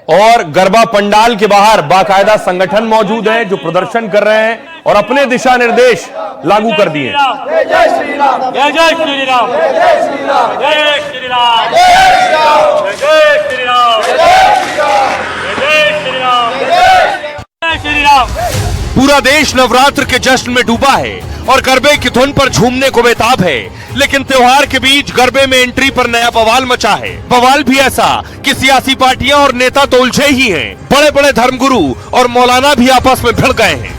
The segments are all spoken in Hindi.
और गरबा पंडाल के बाहर बाकायदा संगठन मौजूद हैं जो प्रदर्शन कर रहे हैं और अपने दिशा निर्देश लागू कर दिए। जय श्री राम, जय जय श्री राम, जय श्री राम, जय श्री राम, जय श्री राम, जय श्री राम, जय श्री राम, जय श्री राम। पूरा देश नवरात्र के जश्न में डूबा है और गरबे की धुन पर झूमने को बेताब है, लेकिन त्योहार के बीच गरबे में एंट्री पर नया बवाल मचा है। बवाल भी ऐसा कि सियासी पार्टियां और नेता तो उलझे ही हैं, बड़े बड़े धर्मगुरु और मौलाना भी आपस में भिड़ गए हैं।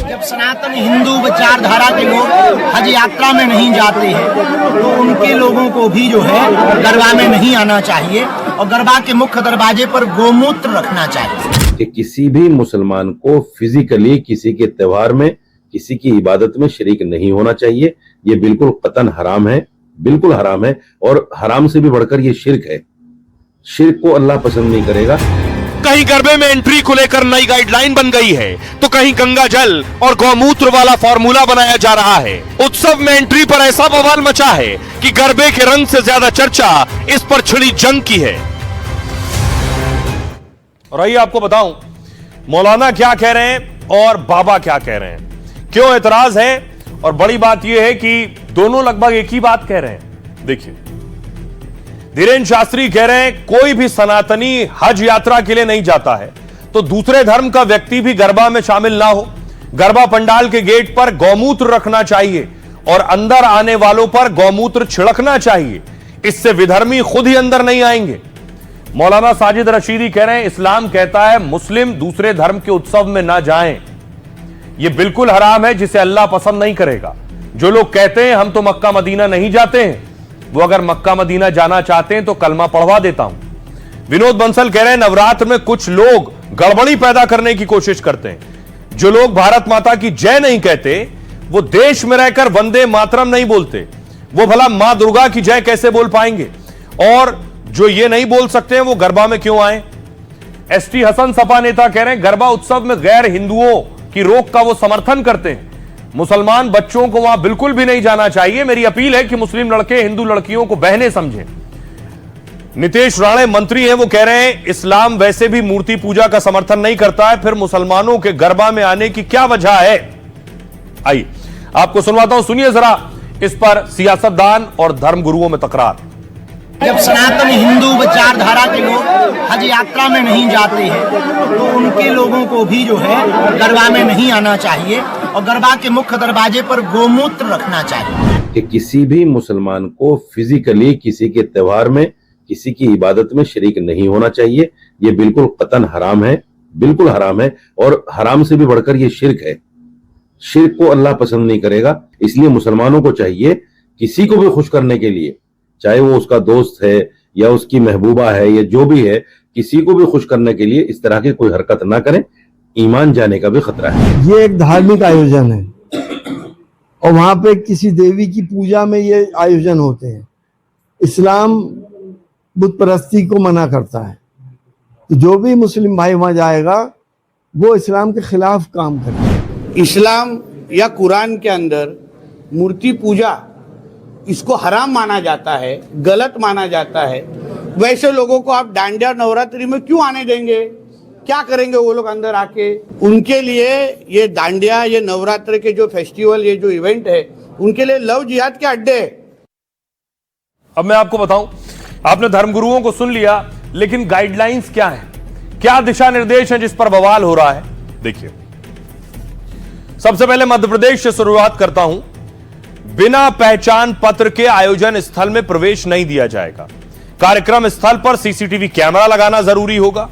जब सनातन हिंदू विचारधारा के लोग हज यात्रा में नहीं जाते हैं तो उनके लोगों को भी जो है गरबा में नहीं आना चाहिए और गरबा के मुख्य दरवाजे पर गोमूत्र रखना चाहिए। कि किसी भी मुसलमान को फिजिकली किसी के त्योहार में, किसी की इबादत में शरीक नहीं होना चाहिए। ये बिल्कुल कतन हराम है, बिल्कुल हराम है और हराम से भी बढ़कर ये शिर्क है। शिर्क को अल्लाह पसंद नहीं करेगा। कहीं गरबे में एंट्री को लेकर नई गाइडलाइन बन गई है तो कहीं गंगा जल और गौमूत्र वाला फॉर्मूला बनाया जा रहा है। उत्सव में एंट्री पर ऐसा बवाल मचा है कि गरबे के रंग से ज्यादा चर्चा इस पर छिड़ी जंग की है। और आइए आपको बताऊं मौलाना क्या कह रहे हैं और बाबा क्या कह रहे हैं, क्यों एतराज है। और बड़ी बात यह है कि दोनों लगभग एक ही बात कह रहे हैं। देखिए, धीरेन्द्र शास्त्री कह रहे हैं कोई भी सनातनी हज यात्रा के लिए नहीं जाता है तो दूसरे धर्म का व्यक्ति भी गरबा में शामिल ना हो। गरबा पंडाल के गेट पर गौमूत्र रखना चाहिए और अंदर आने वालों पर गौमूत्र छिड़कना चाहिए, इससे विधर्मी खुद ही अंदर नहीं आएंगे। मौलाना साजिद रशीदी कह रहे हैं इस्लाम कहता है मुस्लिम दूसरे धर्म के उत्सव में ना जाएं, यह बिल्कुल हराम है जिसे अल्लाह पसंद नहीं करेगा। जो लोग कहते हैं हम तो मक्का मदीना नहीं जाते हैं, वो अगर मक्का मदीना जाना चाहते हैं तो कलमा पढ़वा देता हूं। विनोद बंसल कह रहे हैं नवरात्र में कुछ लोग गड़बड़ी पैदा करने की कोशिश करते हैं। जो लोग भारत माता की जय नहीं कहते वो देश में रहकर वंदे मातरम नहीं बोलते, वो भला मां दुर्गा की जय कैसे बोल पाएंगे। और जो ये नहीं बोल सकते हैं वो गरबा में क्यों आए। एसटी हसन सपा नेता कह रहे हैं गरबा उत्सव में गैर हिंदुओं की रोक का वो समर्थन करते हैं, मुसलमान बच्चों को वहां बिल्कुल भी नहीं जाना चाहिए। मेरी अपील है कि मुस्लिम लड़के हिंदू लड़कियों को बहनें समझें। नितेश राणे मंत्री हैं, वो कह रहे हैं इस्लाम वैसे भी मूर्ति पूजा का समर्थन नहीं करता है, फिर मुसलमानों के गरबा में आने की क्या वजह है। आइए आपको सुनवाता हूं, सुनिए जरा इस पर सियासतदान और धर्मगुरुओं में तकरार। जब सनातन हिंदू विचारधारा के लोग हज यात्रा में नहीं जाते हैं तो उनके लोगों को भी जो है गरबा में नहीं आना चाहिए और गरबा के मुख्य दरवाजे पर गोमूत्र रखना चाहिए। कि किसी भी मुसलमान को फिजिकली किसी के त्योहार में, किसी की इबादत में शरीक नहीं होना चाहिए। ये बिल्कुल कतन हराम है, बिल्कुल हराम है और हराम से भी बढ़कर ये शिर्क है। शिर्क को अल्लाह पसंद नहीं करेगा। इसलिए मुसलमानों को चाहिए किसी को भी खुश करने के लिए, चाहे वो उसका दोस्त है या उसकी महबूबा है या जो भी है, किसी को भी खुश करने के लिए इस तरह की कोई हरकत ना करें, ईमान जाने का भी खतरा है। ये एक धार्मिक आयोजन है और वहां पे किसी देवी की पूजा में ये आयोजन होते हैं। इस्लाम बुत परस्ती को मना करता है, तो जो भी मुस्लिम भाई वहां जाएगा वो इस्लाम के खिलाफ काम करेगा। इस्लाम या कुरान के अंदर मूर्ति पूजा इसको हराम माना जाता है, गलत माना जाता है। वैसे लोगों को आप डांडिया नवरात्रि में क्यों आने देंगे? क्या करेंगे वो लोग अंदर आके? उनके लिए ये डांडिया, ये नवरात्र के जो फेस्टिवल, ये जो इवेंट है, उनके लिए लव जिहाद के अड्डे है। अब मैं आपको बताऊं, आपने धर्मगुरुओं को सुन लिया, लेकिन गाइडलाइंस क्या है, क्या दिशा निर्देश हैं जिस पर बवाल हो रहा है। देखिए, सबसे पहले मध्य प्रदेश से शुरुआत करता हूं। बिना पहचान पत्र के आयोजन स्थल में प्रवेश नहीं दिया जाएगा। कार्यक्रम स्थल पर सीसीटीवी कैमरा लगाना जरूरी होगा।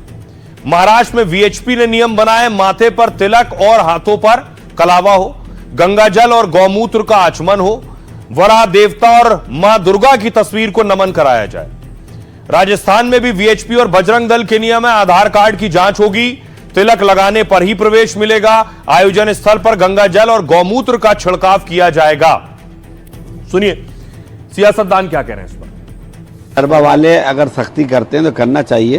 महाराष्ट्र में वीएचपी ने नियम बनाए, माथे पर तिलक और हाथों पर कलावा हो, गंगा जल और गौमूत्र का आचमन हो, वरा देवता और मां दुर्गा की तस्वीर को नमन कराया जाए। राजस्थान में भी वीएचपी और बजरंग दल के नियम है, आधार कार्ड की जांच होगी, तिलक लगाने पर ही प्रवेश मिलेगा। आयोजन स्थल पर गंगा जल और गौमूत्र का छिड़काव किया जाएगा। सुनिए सियासतदान क्या कह रहे हैं इस पर। गरबा वाले अगर सख्ती करते हैं तो करना चाहिए,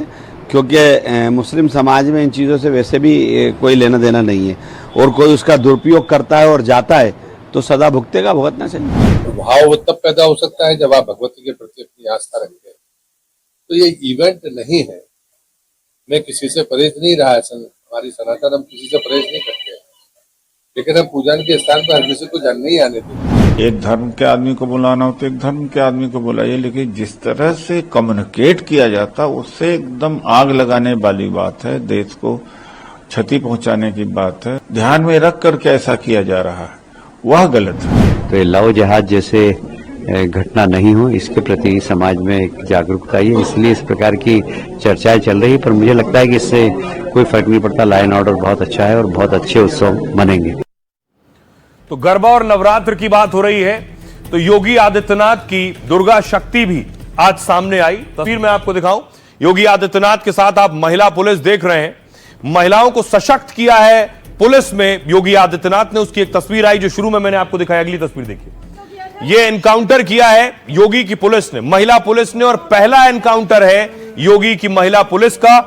क्योंकि मुस्लिम समाज में इन चीज़ों से वैसे भी कोई लेना देना नहीं है, और कोई उसका दुरुपयोग करता है और जाता है तो सदा भुगतेगा, भुगतना चाहिए। भाव तब पैदा हो सकता है जब आप भगवती के प्रति अपनी आस्था रखते हैं। तो ये इवेंट नहीं है, मैं किसी से परहेज नहीं रहा है, हमारी सनातन, हम किसी से परहेज नहीं करते हैं, लेकिन हम पूजन के स्थान पर हर किसी को जान नहीं आने देते। एक धर्म के आदमी को बुलाना हो तो एक धर्म के आदमी को बुलाइए, लेकिन जिस तरह से कम्युनिकेट किया जाता उससे एकदम आग लगाने वाली बात है, देश को क्षति पहुंचाने की बात है। ध्यान में रख करके ऐसा किया जा रहा है, वह गलत है। तो ये लव जिहाद जैसे घटना नहीं हो, इसके प्रति समाज में एक जागरूकता है, इसलिए इस प्रकार की चर्चाएं चल रही है। पर मुझे लगता है कि इससे कोई फर्क नहीं पड़ता। लॉ एंड ऑर्डर बहुत अच्छा है और बहुत अच्छे उत्सव मनेंगे। तो गरबा और नवरात्र की बात हो रही है, तो योगी आदित्यनाथ की दुर्गा शक्ति भी आज सामने आई। तस्वीर मैं आपको दिखाऊं, योगी आदित्यनाथ के साथ आप महिला पुलिस देख रहे हैं। महिलाओं को सशक्त किया है पुलिस में योगी आदित्यनाथ ने। उसकी एक तस्वीर आई जो शुरू में मैंने आपको दिखाई, अगली तस्वीर देखिए। यह एनकाउंटर किया है योगी की पुलिस ने, महिला पुलिस ने, और पहला एनकाउंटर है योगी की महिला पुलिस का।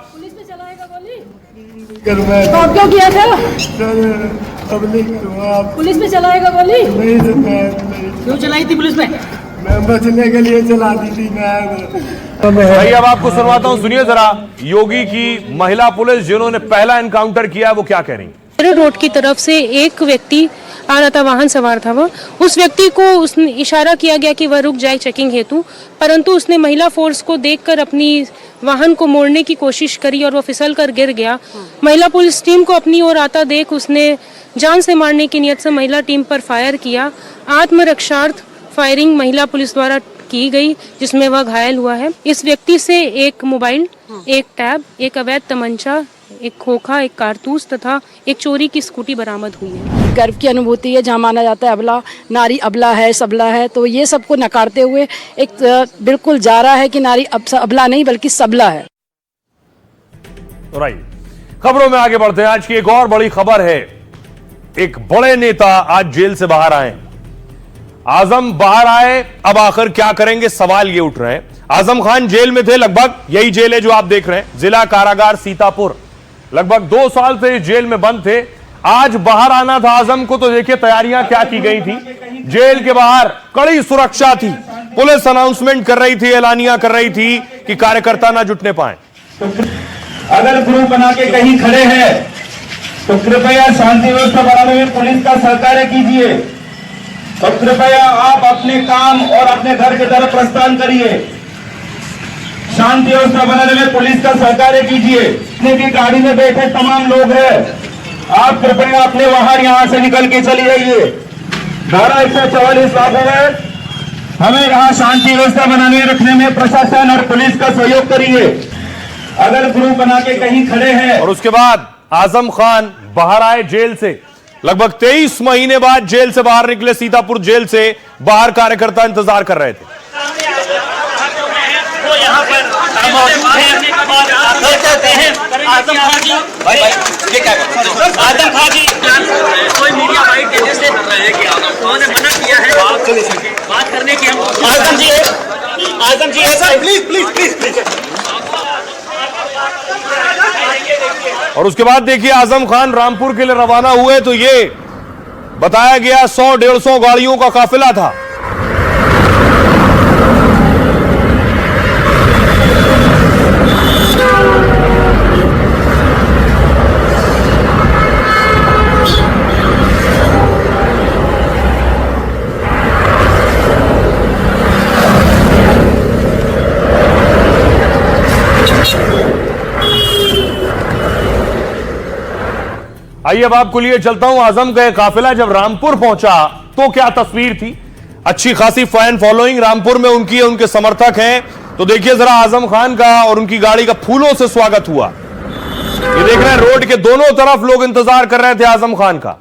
क्यों किया था? पुलिस में चलाएगा गोली? क्यों चलाई थी पुलिस में? मैं बचने के लिए चला दी थी। भाई अब आपको सुनवाता हूं, सुनिए जरा योगी की महिला पुलिस जिन्होंने पहला एनकाउंटर किया है वो क्या कह रही है। रोड की तरफ से एक व्यक्ति आ रहा था, वाहन सवार था वो। उस व्यक्ति को उसने इशारा किया गया कि वह रुक जाए चेकिंग हेतु, परंतु उसने महिला फोर्स को देखकर अपनी वाहन को मोड़ने की कोशिश करी और वो फिसल कर गिर गया। महिला पुलिस टीम को अपनी ओर आता देख उसने जान से मारने की नियत से महिला टीम पर फायर किया। आत्मरक्षार्थ फायरिंग महिला पुलिस द्वारा की गई, जिसमें वह घायल हुआ है। इस व्यक्ति से एक मोबाइल, एक टैब, एक अवैध तमंचा, एक खोखा, एक कारतूस तथा एक चोरी की स्कूटी बरामद हुई है। गर्व की अनुभूति है, जहाँ माना जाता है अबला नारी अबला है, सबला है, तो ये सबको नकारते हुए एक बिल्कुल जा रहा है कि नारी अबला नहीं बल्कि सबला है। राइट, खबरों में आगे बढ़ते हैं। आज की एक और बड़ी खबर है, एक बड़े नेता आज जेल से बाहर आए। आजम बाहर आए, अब आखिर क्या करेंगे, सवाल ये उठ रहे हैं। आजम खान जेल में थे, लगभग यही जेल है जो आप देख रहे हैं, जिला कारागार सीतापुर। लगभग 2 साल से जेल में बंद थे। आज बाहर आना था आजम को, तो देखिए तैयारियां क्या की गई थी। जेल के बाहर कड़ी सुरक्षा थी, पुलिस अनाउंसमेंट कर रही थी, एलानियां कर रही थी कि कार्यकर्ता ना जुटने पाए। अगर ग्रुप बना के कहीं खड़े हैं तो कृपया शांति व्यवस्था बनाने में पुलिस का सहकार्य कीजिए, और कृपया आप अपने काम और अपने घर की तरफ प्रस्थान करिए। शांति व्यवस्था बनाने में पुलिस का सहकार्य कीजिए। जितने भी गाड़ी में बैठे तमाम लोग हैं, आप कृपया अपने वाहन यहां से निकल के चली जाइए। धारा 144 लागू है, हमें यहाँ शांति व्यवस्था बनाने रखने में प्रशासन और पुलिस का सहयोग करिए। अगर ग्रुप बना के कहीं खड़े हैं। और उसके बाद आजम खान बाहर आए जेल से, लगभग 23 महीने बाद जेल से बाहर निकले। सीतापुर जेल से बाहर कार्यकर्ता इंतजार कर रहे थे। वो यहाँ पर मौजूद हैं। आजम खान जी, ये क्या आजम खान जी कोई मीडिया वाइट के जैसे कर रहे हैं कि उन्होंने मना किया है बात करने की। हम आजम जी प्लीज। और उसके बाद देखिए आजम खान रामपुर के लिए रवाना हुए, तो ये बताया गया 100-150 गाड़ियों का काफिला था। आइए अब आपको लिए चलता हूं। आजम का काफिला जब रामपुर पहुंचा तो क्या तस्वीर थी। अच्छी खासी फैन फॉलोइंग रामपुर में उनकी है, उनके समर्थक हैं। तो देखिए जरा आजम खान का और उनकी गाड़ी का फूलों से स्वागत हुआ। ये देख रहे हैं रोड के दोनों तरफ लोग इंतजार कर रहे थे आजम खान का।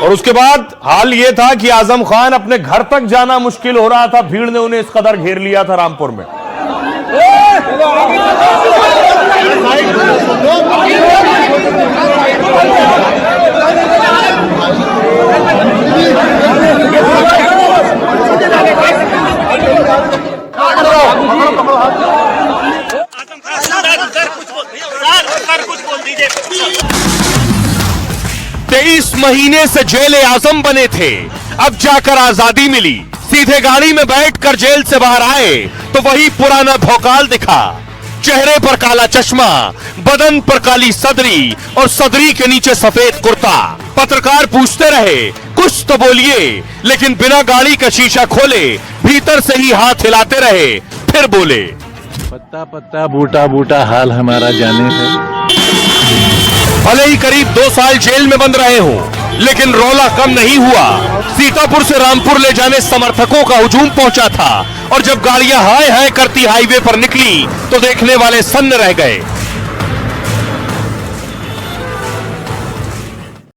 और उसके बाद हाल यह था कि आजम खान अपने घर तक जाना मुश्किल हो रहा था, भीड़ ने उन्हें इस कदर घेर लिया था रामपुर में। तेईस महीने से जेल आजम बने थे, अब जाकर आजादी मिली। सीधे गाड़ी में बैठकर जेल से बाहर आए तो वही पुराना भौकाल दिखा। चेहरे पर काला चश्मा, बदन पर काली सदरी और सदरी के नीचे सफेद कुर्ता। पत्रकार पूछते रहे कुछ तो बोलिए, लेकिन बिना गाड़ी का शीशा खोले भीतर से ही हाथ हिलाते रहे। फिर बोले, पत्ता पत्ता बूटा बूटा हाल हमारा जाने है। भले ही करीब 2 साल जेल में बंद रहे हों, लेकिन रौला कम नहीं हुआ। सीतापुर से रामपुर ले जाने समर्थकों का हुजूम पहुंचा था और जब गाड़ियां हाय हाय करती हाईवे पर निकली तो देखने वाले सन्न रह गए।